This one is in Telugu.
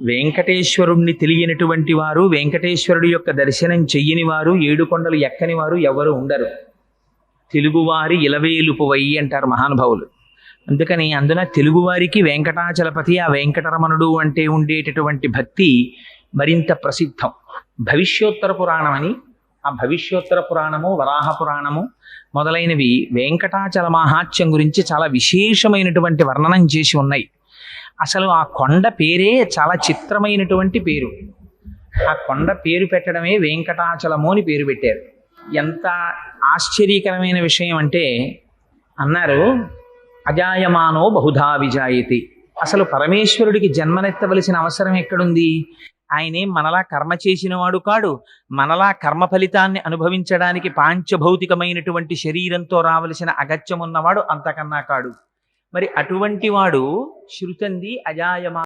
వెంకటేశ్వరుణ్ణి తెలియనటువంటి వారు, వెంకటేశ్వరుడి యొక్క దర్శనం చెయ్యని వారు, ఏడుకొండలు ఎక్కని వారు ఎవరు ఉండరు. తెలుగువారి ఇలవేలుపువై అంటారు మహానుభావులు. అందుకని అందున తెలుగువారికి వెంకటాచలపతి, ఆ వెంకటరమణుడు అంటే ఉండేటటువంటి భక్తి మరింత ప్రసిద్ధం. భవిష్యోత్తర పురాణం అని, ఆ భవిష్యోత్తర పురాణము, వరాహ పురాణము మొదలైనవి వెంకటాచల మహాత్యం గురించి చాలా విశేషమైనటువంటి వర్ణనం చేసి ఉన్నాయి. అసలు ఆ కొండ పేరే చాలా చిత్రమైనటువంటి పేరు. ఆ కొండ పేరు పెట్టడమే వెంకటాచలము అని పేరు పెట్టారు. ఎంత ఆశ్చర్యకరమైన విషయం అంటే, అన్నారు అజాయమానో బహుధా విజాయతి. అసలు పరమేశ్వరుడికి జన్మనెత్తవలసిన అవసరం ఎక్కడుంది? ఆయనే మనలా కర్మ చేసినవాడు కాడు. మనలా కర్మ ఫలితాన్ని అనుభవించడానికి పాంచభౌతికమైనటువంటి శరీరంతో రావలసిన అగత్యం ఉన్నవాడు అంతకన్నా కాడు. మరి అటువంటి వాడు శృతంది అజాయమా